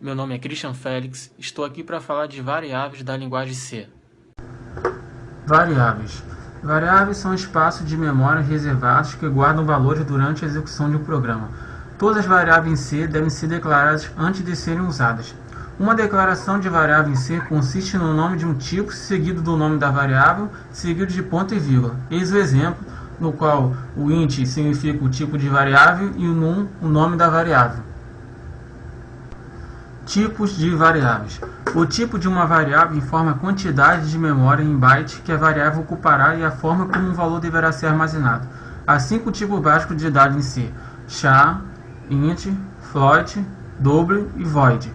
meu nome é Christian Félix, estou aqui para falar de variáveis da linguagem C. Variáveis. Variáveis são espaços de memória reservados que guardam valores durante a execução de um programa. Todas as variáveis em C devem ser declaradas antes de serem usadas. Uma declaração de variável em C consiste no nome de um tipo seguido do nome da variável, seguido de ponto e vírgula. Eis o exemplo, no qual o int significa o tipo de variável e o num o nome da variável. Tipos de variáveis. O tipo de uma variável informa a quantidade de memória em bytes que a variável ocupará e a forma como um valor deverá ser armazenado. Há 5 tipos básicos de dados em C: char, int, float, double e void.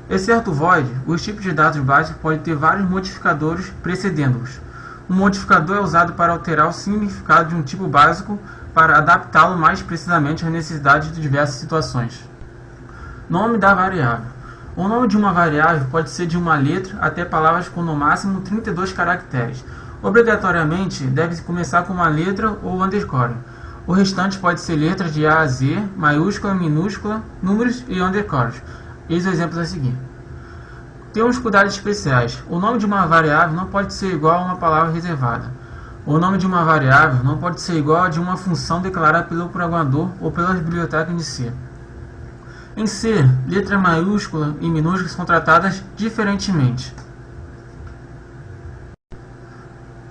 Exceto o void, os tipos de dados básicos podem ter vários modificadores precedendo-os. Um modificador é usado para alterar o significado de um tipo básico para adaptá-lo mais precisamente às necessidades de diversas situações. Nome da variável. O nome de uma variável pode ser de uma letra até palavras com no máximo 32 caracteres. Obrigatoriamente deve começar com uma letra ou underscore. O restante pode ser letras de A a Z, maiúscula, minúscula, números e underscores. Eis os exemplos a seguir. Temos cuidados especiais. O nome de uma variável não pode ser igual a uma palavra reservada. O nome de uma variável não pode ser igual a de uma função declarada pelo programador ou pela biblioteca de C. Em C, letra maiúscula e minúscula são tratadas diferentemente.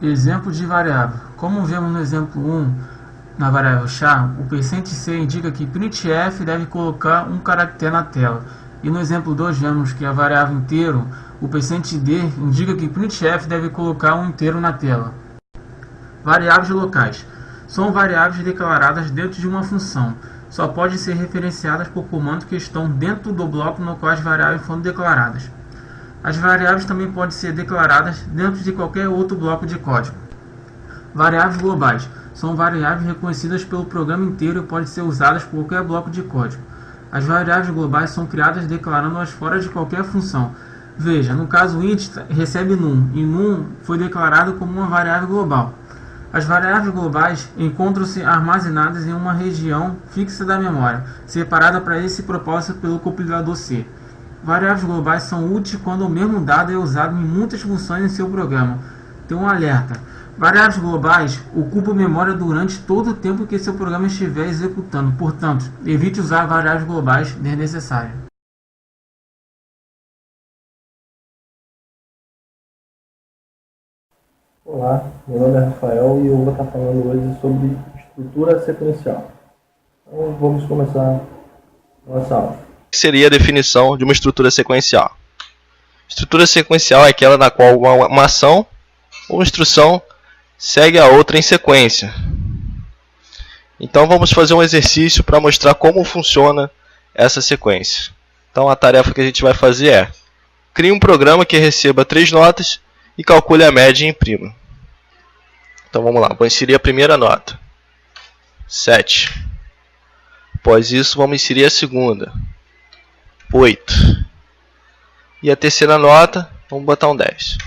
Exemplo de variável. Como vemos no exemplo 1, na variável char, o %C indica que printf deve colocar um caractere na tela. E no exemplo 2 vemos que a variável inteiro, o %d, indica que printf deve colocar um inteiro na tela. Variáveis locais. São variáveis declaradas dentro de uma função. Só podem ser referenciadas por comandos que estão dentro do bloco no qual as variáveis foram declaradas. As variáveis também podem ser declaradas dentro de qualquer outro bloco de código. Variáveis globais. São variáveis reconhecidas pelo programa inteiro e podem ser usadas por qualquer bloco de código. As variáveis globais são criadas declarando-as fora de qualquer função. Veja, no caso int recebe num, e num foi declarado como uma variável global. As variáveis globais encontram-se armazenadas em uma região fixa da memória, separada para esse propósito pelo compilador C. Variáveis globais são úteis quando o mesmo dado é usado em muitas funções em seu programa. Tem um alerta. Variáveis globais ocupam memória durante todo o tempo que seu programa estiver executando, portanto, evite usar variáveis globais desnecessárias. Olá, meu nome é Rafael e eu vou estar falando hoje sobre estrutura sequencial. Então vamos começar a nossa aula. O que seria a definição de uma estrutura sequencial? Estrutura sequencial é aquela na qual uma ação ou instrução segue a outra em sequência. Então vamos fazer um exercício para mostrar como funciona essa sequência. Então a tarefa que a gente vai fazer é: crie um programa que receba 3 notas e calcule a média e imprima. Então vamos lá, vou inserir a primeira nota, 7. Após isso vamos inserir a segunda, 8. E a terceira nota, vamos botar um 10.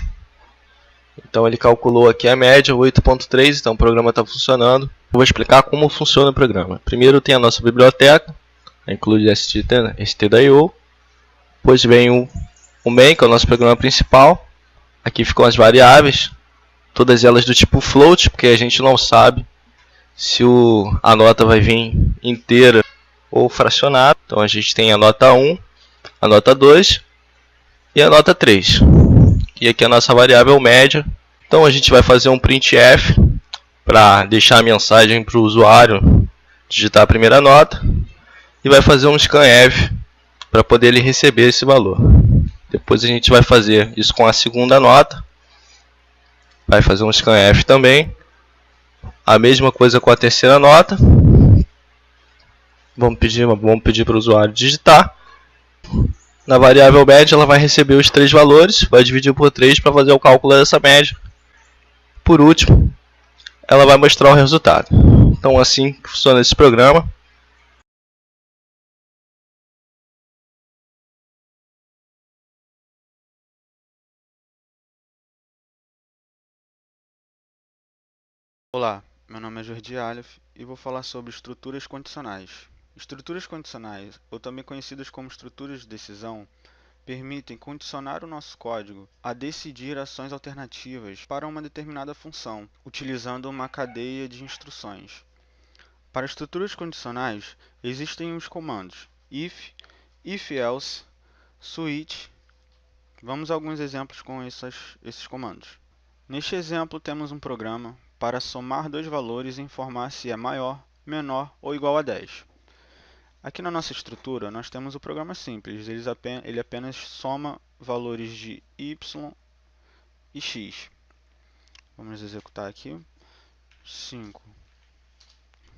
Então ele calculou aqui a média, 8.3, então o programa está funcionando. Eu vou explicar como funciona o programa. Primeiro tem a nossa biblioteca, include stdio. Depois vem o main, que é o nosso programa principal. Aqui ficam as variáveis, todas elas do tipo float, porque a gente não sabe se a nota vai vir inteira ou fracionada. Então a gente tem a nota 1, a nota 2 e a nota 3. E aqui a nossa variável média. Então a gente vai fazer um printf para deixar a mensagem para o usuário digitar a primeira nota. E vai fazer um scanf para poder ele receber esse valor. Depois a gente vai fazer isso com a segunda nota. Vai fazer um scanf também. A mesma coisa com a terceira nota. Vamos pedir para o usuário digitar. Na variável média ela vai receber os 3 valores. Vai dividir por 3 para fazer o cálculo dessa média. Por último, ela vai mostrar o resultado. Então assim funciona esse programa. Olá, meu nome é Jordi Aleph e vou falar sobre estruturas condicionais. Estruturas condicionais, ou também conhecidas como estruturas de decisão, permitem condicionar o nosso código a decidir ações alternativas para uma determinada função, utilizando uma cadeia de instruções. Para estruturas condicionais, existem os comandos if, if-else, switch. Vamos a alguns exemplos com esses comandos. Neste exemplo, temos um programa para somar dois valores e informar se é maior, menor ou igual a 10. Aqui na nossa estrutura, nós temos o programa simples, ele apenas soma valores de y e x. Vamos executar aqui. 5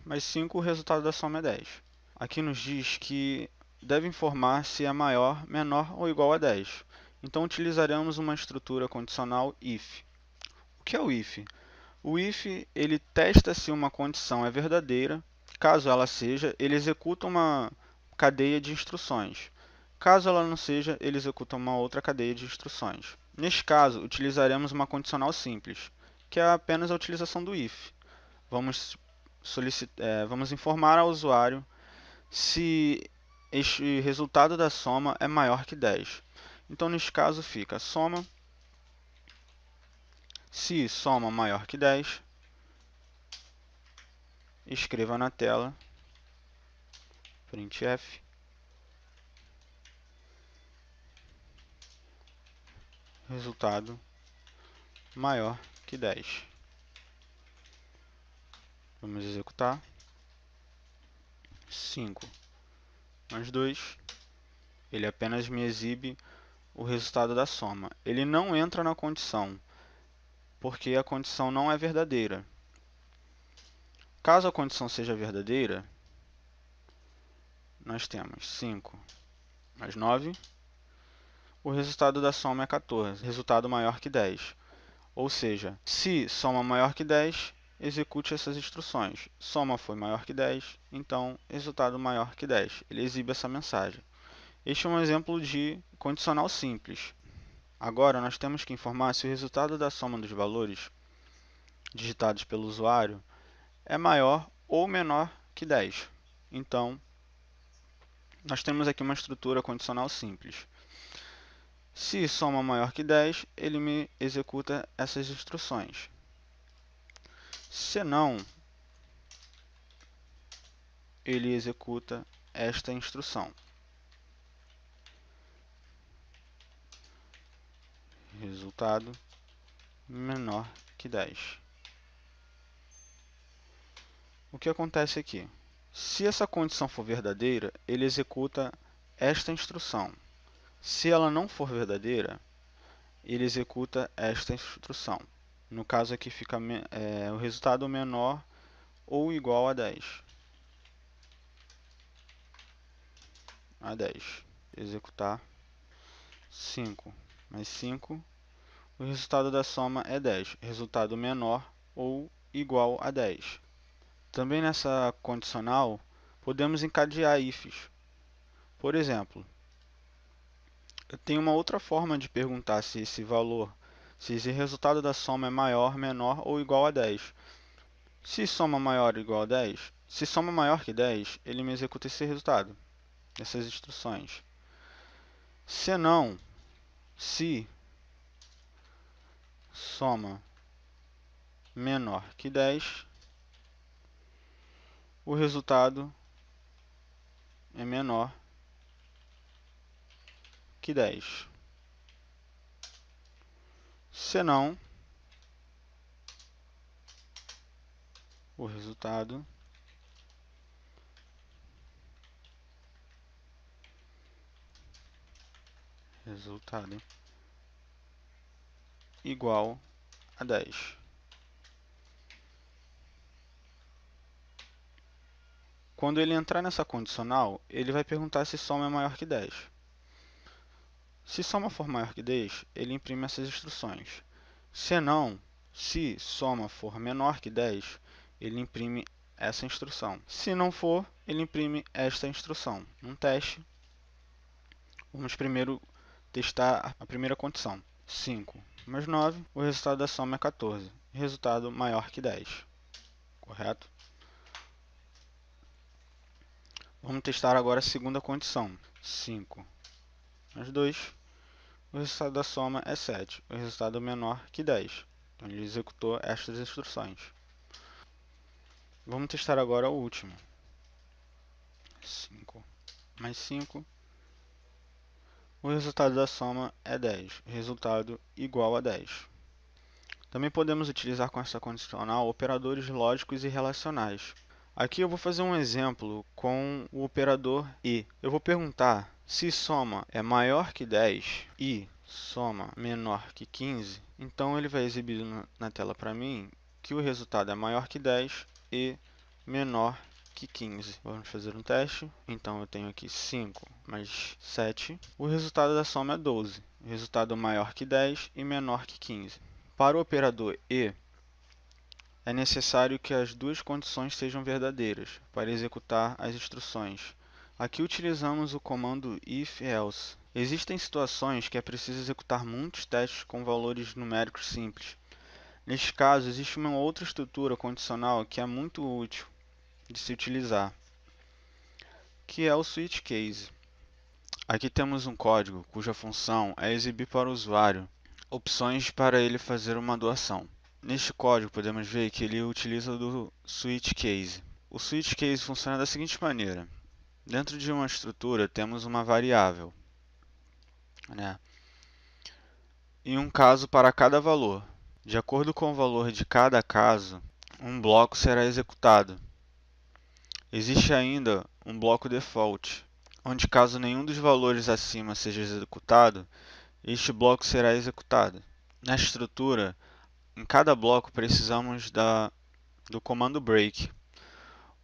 mais 5, o resultado da soma é 10. Aqui nos diz que deve informar se é maior, menor ou igual a 10. Então utilizaremos uma estrutura condicional if. O que é o if? O if ele testa se uma condição é verdadeira. Caso ela seja, ele executa uma cadeia de instruções. Caso ela não seja, ele executa uma outra cadeia de instruções. Neste caso, utilizaremos uma condicional simples, que é apenas a utilização do if. Vamos informar ao usuário se este resultado da soma é maior que 10. Então, neste caso, fica soma. Se soma maior que 10, escreva na tela printf resultado maior que 10. Vamos executar. 5 mais 2, ele apenas me exibe o resultado da soma. Ele não entra na condição, porque a condição não é verdadeira. Caso a condição seja verdadeira, nós temos 5 mais 9, o resultado da soma é 14, resultado maior que 10. Ou seja, se soma maior que 10, execute essas instruções. Soma foi maior que 10, então resultado maior que 10. Ele exibe essa mensagem. Este é um exemplo de condicional simples. Agora nós temos que informar se o resultado da soma dos valores digitados pelo usuário é maior ou menor que 10. Então, nós temos aqui uma estrutura condicional simples. Se soma maior que 10, ele me executa essas instruções. Se não, ele executa esta instrução. Resultado menor que 10. O que acontece aqui? Se essa condição for verdadeira, ele executa esta instrução. Se ela não for verdadeira, ele executa esta instrução. No caso aqui fica o resultado menor ou igual a 10. A 10. Executar. 5 mais 5. O resultado da soma é 10. Resultado menor ou igual a 10. Também nessa condicional, podemos encadear ifs. Por exemplo, eu tenho uma outra forma de perguntar se esse resultado da soma é maior, menor ou igual a 10. Se soma maior ou igual a 10, se soma maior que 10, ele me executa esse resultado, essas instruções. Se não, se soma menor que 10, o resultado é menor que 10. Se não, o resultado igual a 10. Quando ele entrar nessa condicional, ele vai perguntar se soma é maior que 10. Se soma for maior que 10, ele imprime essas instruções. Se não, se soma for menor que 10, ele imprime essa instrução. Se não for, ele imprime esta instrução. Um teste. Vamos primeiro testar a primeira condição. 5 mais 9, o resultado da soma é 14. Resultado maior que 10. Correto? Vamos testar agora a segunda condição. 5 mais 2, o resultado da soma é 7, o resultado é menor que 10. Então ele executou estas instruções. Vamos testar agora o último. 5 mais 5, o resultado da soma é 10, resultado igual a 10. Também podemos utilizar com essa condicional operadores lógicos e relacionais. Aqui eu vou fazer um exemplo com o operador e. Eu vou perguntar se soma é maior que 10 e soma menor que 15. Então ele vai exibir na tela para mim que o resultado é maior que 10 e menor que 15. Vamos fazer um teste. Então eu tenho aqui 5 mais 7. O resultado da soma é 12. O resultado maior que 10 e menor que 15. Para o operador e, é necessário que as duas condições sejam verdadeiras para executar as instruções. Aqui utilizamos o comando if-else. Existem situações que é preciso executar muitos testes com valores numéricos simples. Neste caso, existe uma outra estrutura condicional que é muito útil de se utilizar, que é o switch case. Aqui temos um código cuja função é exibir para o usuário opções para ele fazer uma doação. Neste código podemos ver que ele utiliza do switch case. O switch case funciona da seguinte maneira: dentro de uma estrutura temos uma variável, né? E um caso para cada valor. De acordo com o valor de cada caso, um bloco será executado. Existe ainda um bloco default, onde caso nenhum dos valores acima seja executado, este bloco será executado. Na estrutura, em cada bloco precisamos do comando break.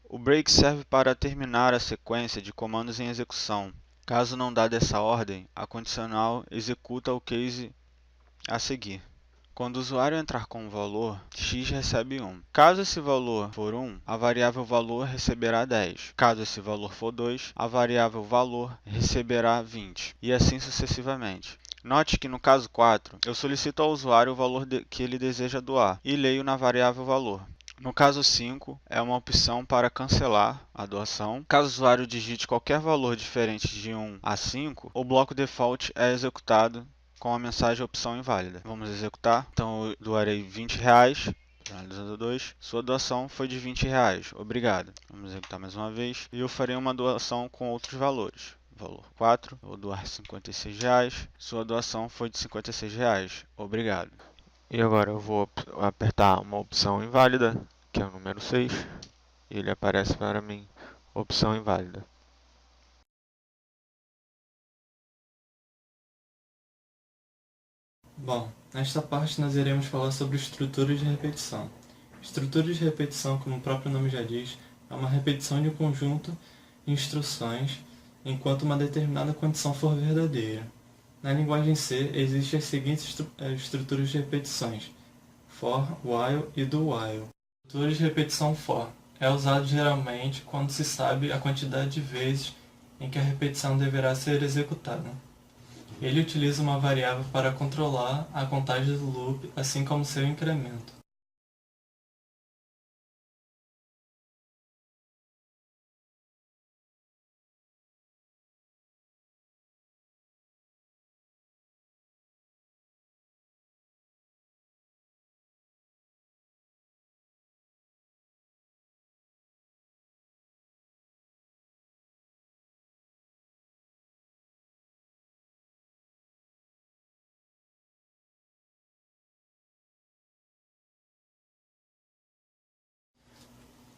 O break serve para terminar a sequência de comandos em execução. Caso não dada essa ordem, a condicional executa o case a seguir. Quando o usuário entrar com o valor, x recebe 1. Caso esse valor for 1, a variável valor receberá 10. Caso esse valor for 2, a variável valor receberá 20. E assim sucessivamente. Note que no caso 4, eu solicito ao usuário o valor que ele deseja doar e leio na variável valor. No caso 5, é uma opção para cancelar a doação. Caso o usuário digite qualquer valor diferente de 1 a 5, o bloco default é executado com a mensagem opção inválida. Vamos executar. Então eu doarei R$20. Finalizando 2. Sua doação foi de R$20. Obrigado. Vamos executar mais uma vez. E eu farei uma doação com outros valores. Valor 4. Eu vou doar R$56. Sua doação foi de R$56. Obrigado. E agora eu vou apertar uma opção inválida, que é o número 6. E ele aparece para mim, opção inválida. Bom, nesta parte nós iremos falar sobre estruturas de repetição. Estrutura de repetição, como o próprio nome já diz, é uma repetição de um conjunto de instruções enquanto uma determinada condição for verdadeira. Na linguagem C, existem as seguintes estruturas de repetições: for, while e do while. A estrutura de repetição for é usada geralmente quando se sabe a quantidade de vezes em que a repetição deverá ser executada. Ele utiliza uma variável para controlar a contagem do loop, assim como seu incremento.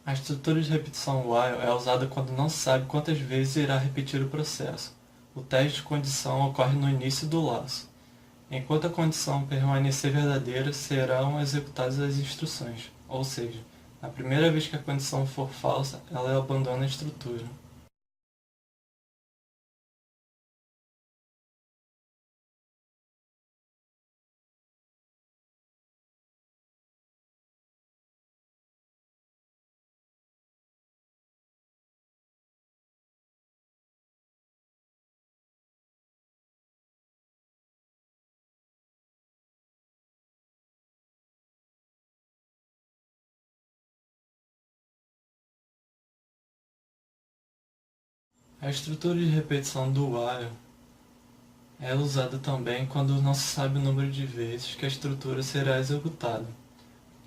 A estrutura de repetição while é usada quando não se sabe quantas vezes irá repetir o processo. O teste de condição ocorre no início do laço. Enquanto a condição permanecer verdadeira, serão executadas as instruções, ou seja, na primeira vez que a condição for falsa, ela abandona a estrutura. A estrutura de repetição do while É usada também quando não se sabe o número de vezes que a estrutura será executada.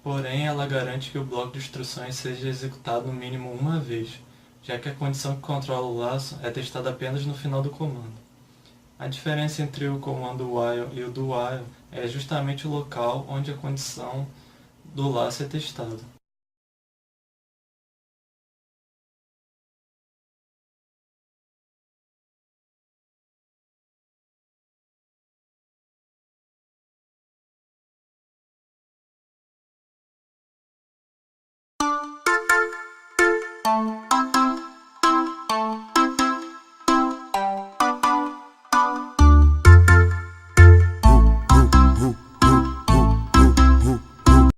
Porém, ela garante que o bloco de instruções seja executado no mínimo uma vez, já que a condição que controla o laço é testada apenas no final do comando. A diferença entre o comando while e o do while é justamente o local onde a condição do laço é testada.